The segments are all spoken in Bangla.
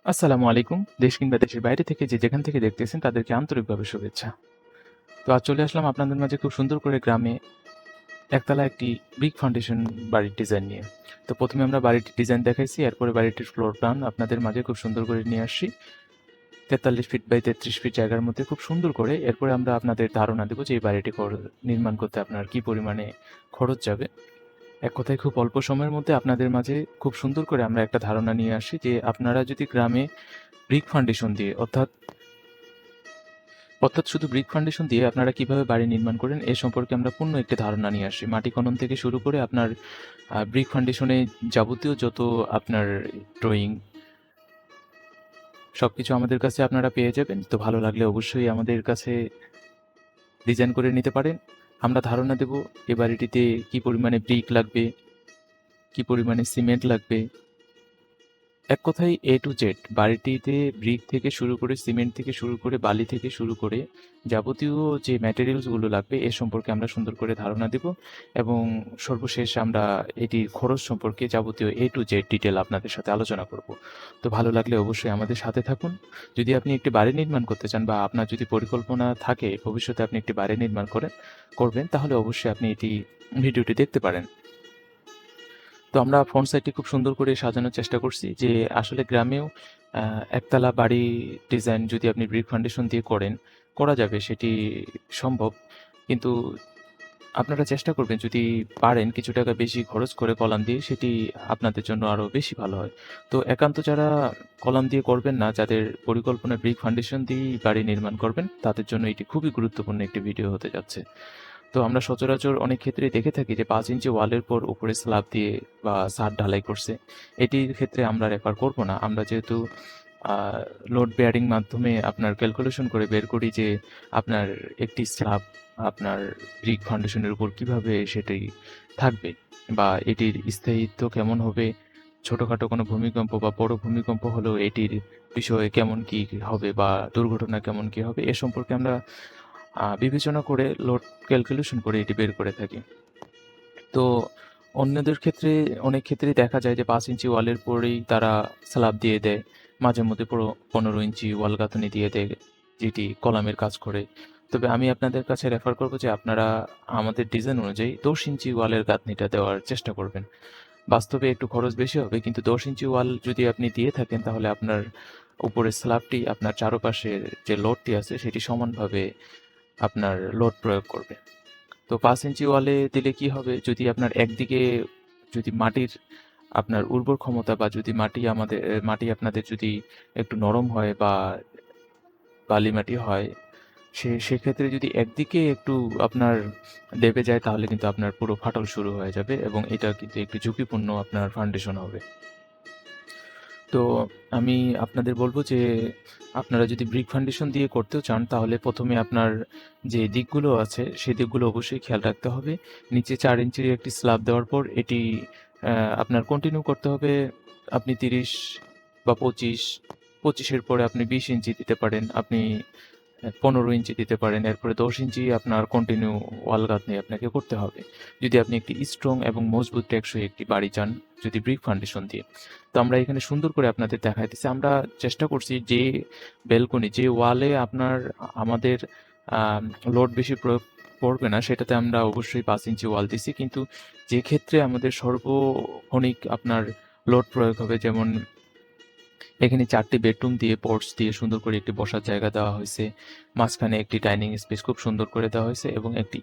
আসসালামু আলাইকুম। দেশ কিংবা দেশের বাইরে থেকে যেখান থেকে দেখতেছেন তাদেরকে আন্তরিকভাবে শুভেচ্ছা। তো আজ চলে আসলাম আপনাদের মাঝে খুব সুন্দর করে গ্রামে একতলা একটি ব্রিক ফাউন্ডেশন বাড়ির ডিজাইন নিয়ে। তো ১ম এ আমরা বাড়িটির ডিজাইন দেখাইছি, এরপরে বাড়িটির ফ্লোর প্ল্যান আপনাদের মাঝে খুব সুন্দর করে নিয়ে আসছি। ৪৩ ফিট বাই ৩৩ ফিট জায়গার মধ্যে খুব সুন্দর করে এরপরে আমরা আপনাদের ধারণা দেব যে এই বাড়িটি নির্মাণ করতে আপনার কি পরিমাণে খরচ যাবে। এক কথায় খুব অল্প সময়ের মধ্যে আপনাদের মাঝে খুব সুন্দর করে আমরা একটা ধারণা নিয়ে আসি যে আপনারা যদি গ্রামে ব্রিক ফাউন্ডেশন দিয়ে অর্থাৎ শুধু ব্রিক ফাউন্ডেশন দিয়ে আপনারা কিভাবে বাড়ি নির্মাণ করেন এ সম্পর্কে আমরা পূর্ণ একটি ধারণা নিয়ে আসি। মাটি খনন থেকে শুরু করে আপনার ব্রিক ফাউন্ডেশনে যাবতীয় যত আপনার ড্রয়িং সবকিছু আমাদের কাছে আপনারা পেয়ে যাবেন। তো ভালো লাগলে অবশ্যই আমাদের কাছে ডিজাইন করে নিতে পারেন। আমরা ধারণা দেব এ বাড়িটিতে কি পরিমাণে ব্রিক লাগবে, কি পরিমাণে সিমেন্ট লাগবে। এক কথায় A to Z বাড়িটিতে ব্রিক থেকে শুরু করে, সিমেন্ট থেকে শুরু করে, বালি থেকে শুরু করে যাবতীয় যে ম্যাটেরিয়ালস গুলো লাগবে এ সম্পর্কে আমরা সুন্দর করে ধারণা দেব এবং সর্বশেষ আমরা এটির খরচ সম্পর্কে যাবতীয় A to Z ডিটেইল আপনাদের সাথে আলোচনা করব। তো ভালো লাগলে অবশ্যই আমাদের সাথে থাকুন। যদি আপনি একটি বাড়ি নির্মাণ করতে চান বা আপনার যদি পরিকল্পনা থাকে ভবিষ্যতে আপনি একটি বাড়ি নির্মাণ করবেন তাহলে অবশ্যই আপনি ভিডিওটি দেখতে পারেন। তো আমরা ফ্রন্ট সাইডটি খুব সুন্দর করে সাজানোর চেষ্টা করছি যে আসলে গ্রামেও একতলা বাড়ি ডিজাইন যদি আপনি ব্রিক ফাউন্ডেশন দিয়ে করা যাবে সেটি সম্ভব। কিন্তু আপনারা চেষ্টা করবেন যদি পারেন কিছু টাকা বেশি খরচ করে কলাম দিয়ে সেটি আপনাদের জন্য আরও বেশি ভালো হয়। তো একান্ত যারা কলাম দিয়ে করবেন না, যাদের পরিকল্পনা ব্রিক ফাউন্ডেশন দিয়েই বাড়ি নির্মাণ করবেন, তাদের জন্য এটি খুবই গুরুত্বপূর্ণ একটি ভিডিও হতে যাচ্ছে। তো আমরা সচরাচর অনেক ক্ষেত্রেই দেখে থাকি যে ৫ ইঞ্চি ওয়ালের পর উপরে স্ল্যাব দিয়ে বা ছাদ ঢালাই করছে। এটির ক্ষেত্রে আমরা রেফার করব না। আমরা যেহেতু আ লোড বেয়ারিং মাধ্যমে আপনার ক্যালকুলেশন করে বের করি যে আপনার একটি স্ল্যাব আপনার ব্রিক ফাউন্ডেশনের উপর কিভাবে সেটি থাকবে বা এটির স্থায়িত্ব কেমন হবে, ছোটখাটো কোনো ভূমিকম্প বা বড় ভূমিকম্প হলেও এটির বিষয়ে কেমন কি হবে বা দুর্ঘটনা কেমন কি হবে এ সম্পর্কে আমরা বিবেচনা করে লোড ক্যালকুলেশন করে এটি বের করে থাকি। তো অন্যদের ক্ষেত্রে অনেক ক্ষেত্রেই দেখা যায় যে ৫ ইঞ্চি ওয়ালের পরেই তারা স্ল্যাব দিয়ে দেয়। মাঝে মধ্যে পুরো ১৫ ইঞ্চি ওয়াল গাঁথুনি দিয়ে দেয়, যেটি কলামের কাজ করে। তবে আমি আপনাদের কাছে রেফার করব যে আপনারা আমাদের ডিজাইন অনুযায়ী ১০ ইঞ্চি ওয়ালের গাঁথনিটা দেওয়ার চেষ্টা করবেন। বাস্তবে একটু খরচ বেশি হবে কিন্তু ১০ ইঞ্চি ওয়াল যদি আপনি দিয়ে থাকেন তাহলে আপনার উপরের স্ল্যাবটি আপনার চারপাশের যে লোডটি আছে সেটি সমানভাবে আপনার লোড প্রয়োগ করবে। তো ৫ ইঞ্চি ওয়ালে দিলে কি হবে? যদি আপনার একদিকে যদি মাটির আপনার উর্বর ক্ষমতা বা যদি মাটি আপনাদের যদি একটু নরম হয় বা বালি মাটি হয়, সেক্ষেত্রে যদি একদিকে একটু আপনার দেবে যায় তাহলে কিন্তু আপনার পুরো ফাটল শুরু হয়ে যাবে এবং এটা কিন্তু একটু ঝুঁকিপূর্ণ আপনার ফাউন্ডেশন হবে। তো আমি আপনাদের বলব যে আপনারা যদি ব্রিক ফাউন্ডেশন দিয়ে করতেও চান তাহলে ১ম এ আপনার যে দিকগুলো আছে সেই দিকগুলো অবশ্যই খেয়াল রাখতে হবে। নিচে ৪ ইঞ্চির একটি স্ল্যাব দেওয়ার পর এটি অ্যা আপনার কন্টিনিউ করতে হবে। আপনি ৩০ বা ২৫ এর পরে আপনি ২০ ইঞ্চি দিতে পারেন। আপনি ১৫ ইঞ্চি দিতে পারেন। এরপরে ১০ ইঞ্চি আপনার কন্টিনিউ ওয়াল গাঁথনি আপনাকে করতে হবে। যদি আপনি একটি স্ট্রং এবং মজবুত টেকসই একটি বাড়ি চান, যদি ব্রিক ফাউন্ডেশন দিয়ে। তো আমরা এখানে সুন্দর করে আপনাদের দেখাইতেছি। আমরা চেষ্টা করছি যে ব্যালকনি, যে ওয়ালে আমাদের আম লোড বেশি প্রয়োগ পড়বে না, সেটাতে আমরা অবশ্যই ৫ ইঞ্চি ওয়াল দিছি। কিন্তু যে ক্ষেত্রে আমাদের সর্বক্ষণিক আপনার লোড প্রয়োগ হবে, যেমন এখানে ৪ টি বেডরুম দিয়ে পোর্চ দিয়ে সুন্দর করে একটি বসার জায়গা দেওয়া হইছে। মাঝখানে একটি ডাইনিং স্পেস খুব সুন্দর করে দেওয়া হইছে এবং একটি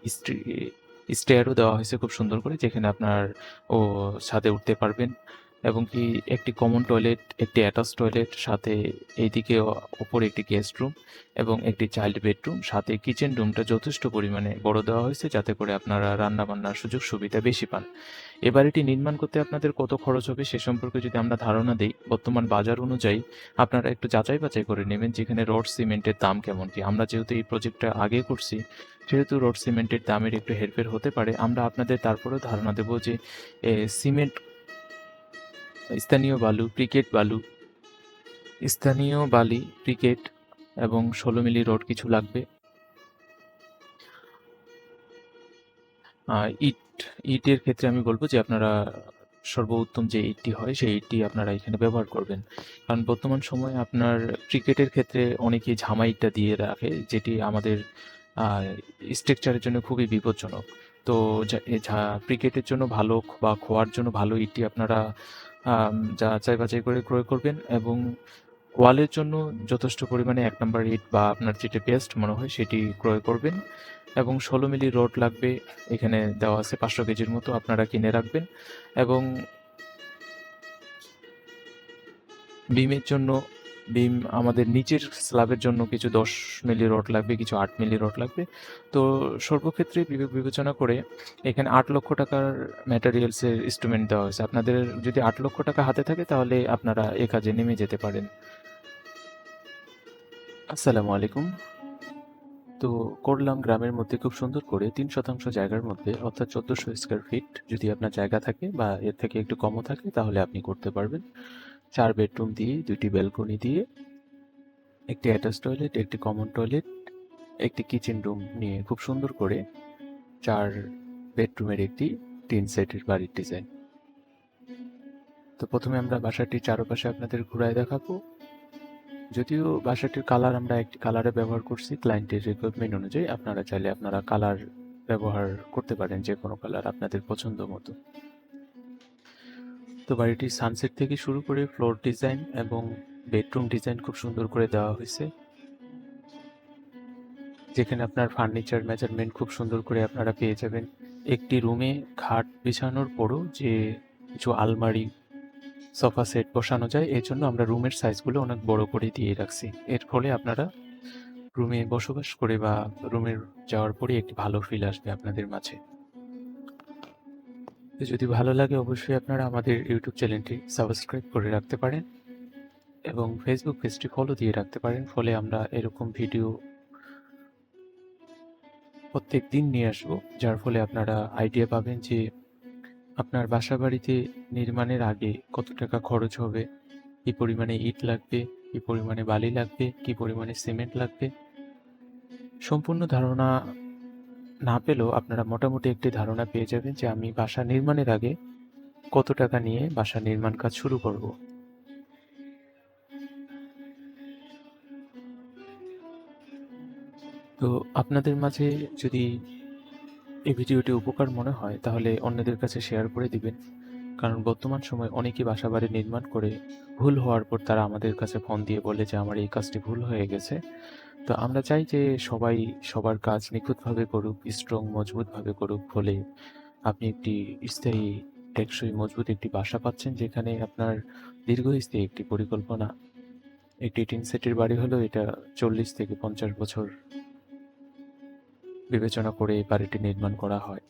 স্টেয়ারও দেওয়া হয়েছে খুব সুন্দর করে, যেখানে ও ছাদে উঠতে পারবেন এবং কি একটি কমন টয়লেট, একটি অ্যাটাচ টয়লেট, সাথে এইদিকে উপরে একটি গেস্ট রুম এবং একটি চাইল্ড বেডরুম, সাথে কিচেন রুমটা যথেষ্ট পরিমাণে বড় দেওয়া হয়েছে যাতে করে আপনারা রান্না-বান্নার সুযোগ সুবিধা বেশি পান। এ বাড়িটি নির্মাণ করতে আপনাদের কত খরচ হবে সে সম্পর্কে যদি আমরা ধারণা দেই, বর্তমান বাজার অনুযায়ী আপনারা একটু যাচাই-বাছাই করে নেবেন যেখানে রড সিমেন্টের দাম কেমন কি। আমরা যেহেতু এই প্রজেক্টটা আগে করছি, সেহেতু রড সিমেন্টের দামের একটু হেরফের হতে পারে। আমরা আপনাদের তারপরেও ধারণা দেব যে সিমেন্ট, স্থানীয় বালু, স্থানীয় বালি, ব্রিকেট এবং ১৬ মিলি রড কিছু লাগবে। ইট ইটের ক্ষেত্রে আমি বলব যে আপনারা সর্বোত্তম যে ইটটি হয় সেই ইটটি আপনারা এখানে ব্যবহার করবেন। কারণ বর্তমান সময়ে আপনার ক্রিকেটের ক্ষেত্রে অনেকেই ঝামা ইটটা দিয়ে রাখে, যেটি আমাদের স্ট্রাকচারের জন্য খুবই বিপজ্জনক। তো ক্রিকেটের জন্য ভালো বা খোয়ার জন্য ভালো ইটটি আপনারা যাচাই বাছাই করে ক্রয় করবেন, এবং ওয়ালের জন্য যথেষ্ট পরিমাণে ১ নাম্বার ইট বা আপনার যেটি বেস্ট মনে হয় সেটি ক্রয় করবেন, এবং ১৬ মিলি রড লাগবে। এখানে দেওয়া আছে ৫০০ কেজির মতো, আপনারা কিনে রাখবেন। এবং বিমের জন্য আমাদের নিচের স্ল্যাবের জন্য কিছু ১০ মিলি রড লাগবে, কিছু ৮ মিলি রড লাগবে। তো সর্বক্ষেত্রে বিবেচনা করে এখানে ৮ লক্ষ টাকার ম্যাটেরিয়ালসের ইনস্ট্রুমেন্ট দেওয়া হয়েছে। আপনাদের যদি ৮ লক্ষ টাকা হাতে থাকে তাহলে আপনারা এ কাজে নেমে যেতে পারেন। আসসালামু আলাইকুম। তো করলাম গ্রামের মধ্যে খুব সুন্দর করে ৩% জায়গার মধ্যে, অর্থাৎ ১৪০০ স্কয়ার ফিট। যদি আপনার জায়গা থাকে বা এর থেকে একটু কমও থাকে তাহলে আপনি করতে পারবেন। ৪ বেডরুম দিয়ে, ২টি ব্যালকনি দিয়ে, একটি অ্যাটাচ টয়লেট, একটি কমন টয়লেট, একটি কিচেন রুম নিয়ে খুব সুন্দর করে ৪ বেডরুমের একটি টিন সেটের বাড়ির ডিজাইন। তো প্রথমে আমরা বাসাটির চারপাশে আপনাদের ঘুরায় দেখাবো। যদিও বাসাটির কালার আমরা একটি কালারে ব্যবহার করছি ক্লায়েন্টের রিকোয়ারমেন্ট অনুযায়ী। আপনারা চাইলে আপনারা কালার ব্যবহার করতে পারেন, যে কোনো কালার আপনাদের পছন্দ মতো। তো বাড়িটির সানসেট থেকে শুরু করে ফ্লোর ডিজাইন এবং বেডরুম ডিজাইন খুব সুন্দর করে দেওয়া হয়েছে, যেখানে আপনার ফার্নিচার মেজারমেন্ট খুব সুন্দর করে আপনারা পেয়ে যাবেন। একটি রুমে খাট বিছানোর পরও যে কিছু আলমারি, সোফা সেট বসানো যায়, এর জন্য আমরা রুমের সাইজগুলো অনেক বড় করে দিয়ে রাখছি। এর ফলে আপনারা রুমে বসবাস করে বা রুমে যাওয়ার পরে একটি ভালো ফিল আসবে আপনাদের মাঝে। তো যদি ভালো লাগে অবশ্যই আপনারা আমাদের ইউটিউব চ্যানেলটি সাবস্ক্রাইব করে রাখতে পারেন এবং ফেসবুক পেজটি ফলো দিয়ে রাখতে পারেন। ফলে আমরা এরকম ভিডিও প্রত্যেক দিন নিয়ে আসবো, যার ফলে আপনারা আইডিয়া পাবেন যে আপনার বাসা বাড়িতে নির্মাণের আগে কত টাকা খরচ হবে, কি পরিমাণে ইট লাগবে, কি পরিমাণে বালি লাগবে, কি পরিমাণে সিমেন্ট লাগবে। সম্পূর্ণ ধারণা না পেলেও আপনারা মোটামুটি একটি ধারণা পেয়ে যাবেন যে আমি বাসা নির্মাণের আগে কত টাকা নিয়ে বাসা নির্মাণ কাজ শুরু করব। তো আপনাদের মাঝে যদি এই ভিডিওটি উপকার মনে হয় তাহলে অন্যদের কাছে শেয়ার করে দিবেন, কারণ বর্তমান সময়ে অনেকেই বাসাবাড়ি নির্মাণ করে ভুল হওয়ার পর তারা আমাদের কাছে ফোন দিয়ে বলে যে আমার এই কাজটি ভুল হয়ে গেছে। তো আমরা চাই যে সবাই সবার কাজ নিখুঁতভাবে করুক, স্ট্রং মজবুতভাবে করুক, ফলে আপনি একটি স্থায়ী, টেকসই, মজবুত একটি বাসা পাচ্ছেন, যেখানে আপনার দীর্ঘস্থায়ী একটি পরিকল্পনা। একটি টিন সেটের বাড়ি হলেও এটা ৪০ থেকে ৫০ বছর বিবেচনা করে এই বাড়িটি নির্মাণ করা হয়।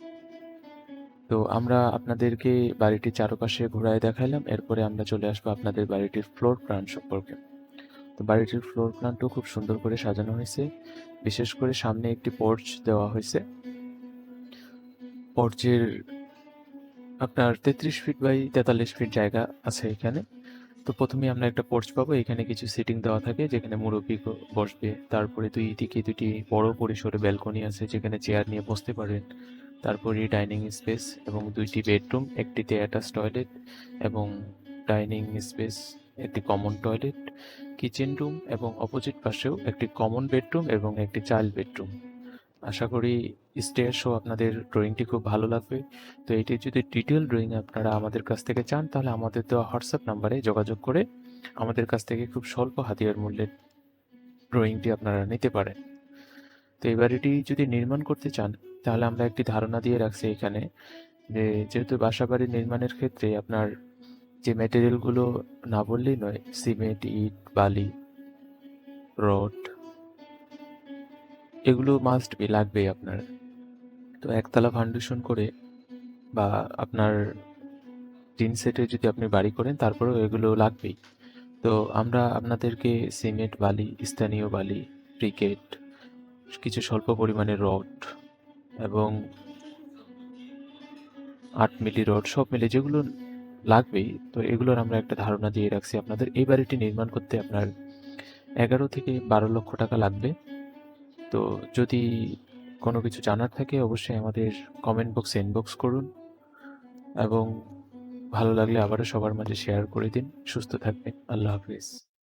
তো আমরা আপনাদেরকে বাড়িটির চারপাশে ঘুরায় দেখাইলাম, এরপরে আমরা চলে আসবো আপনাদের বাড়িটির ফ্লোর প্ল্যান সম্পর্কে। তো বাড়িটির ফ্লোর প্ল্যানটাও খুব সুন্দর করে সাজানো হয়েছে। বিশেষ করে সামনে একটি পোর্চ দেওয়া হয়েছে। পোর্চের আপনার ৩৩ ফিট বাই ৪৩ ফিট জায়গা আছে এখানে। তো প্রথমেই আমরা একটা পোর্চ পাবো। এখানে কিছু সিটিং দেওয়া থাকে যেখানে মুরব্বি বসবে। তারপরে দুই দিকে দুটি বড় পরিসরে ব্যালকনি আছে যেখানে চেয়ার নিয়ে বসতে পারেন। তারপরে ডাইনিং স্পেস এবং ২টি বেডরুম, একটিতে অ্যাটাচ টয়লেট এবং ডাইনিং স্পেস, একটি কমন টয়লেট, কিচেন রুম এবং অপোজিট পাশেও একটি কমন বেডরুম এবং একটি চাইল্ড বেডরুম। আশা করি স্টেয়ার সহ আপনাদের ড্রয়িংটি খুব ভালো লাগবে। তো এটির যদি ডিটেল ড্রয়িং আপনারা আমাদের কাছ থেকে চান তাহলে আমাদের দেওয়া হোয়াটসঅ্যাপ নাম্বারে যোগাযোগ করে আমাদের কাছ থেকে খুব স্বল্প হাতিয়ার মূল্যের ড্রয়িংটি আপনারা নিতে পারেন। তো এই বাড়িটি যদি নির্মাণ করতে চান তাহলে আমরা একটি ধারণা দিয়ে রাখছি এখানে, যে যেহেতু বাসাবাড়ি নির্মাণের ক্ষেত্রে আপনার যে ম্যাটেরিয়ালগুলো না বললেই নয়, সিমেন্ট, ইট, বালি, রড, এগুলো মাস্ট বি লাগবেই আপনার। তো একতলা ফাউন্ডেশন করে বা আপনার টিন সেটে যদি আপনি বাড়ি করেন তারপরেও এগুলো লাগবেই। তো আমরা আপনাদেরকে সিমেন্ট, বালি, স্থানীয় বালি, ব্রিকেট, কিছু স্বল্প পরিমাণে রড এবং ৮ মিলি রড সব মিলে যেগুলো লাগবেই, তো এগুলোর আমরা একটা ধারণা দিয়ে রাখছি আপনাদের। এই বাড়িটি নির্মাণ করতে আপনার ১১ থেকে ১২ লক্ষ টাকা লাগবে। তো যদি কোনো কিছু জানার থাকে অবশ্যই আমাদের কমেন্ট বক্সে ইনবক্স করুন এবং ভালো লাগলে আবারও সবার মাঝে শেয়ার করে দিন। সুস্থ থাকবেন। আল্লাহ হাফিজ।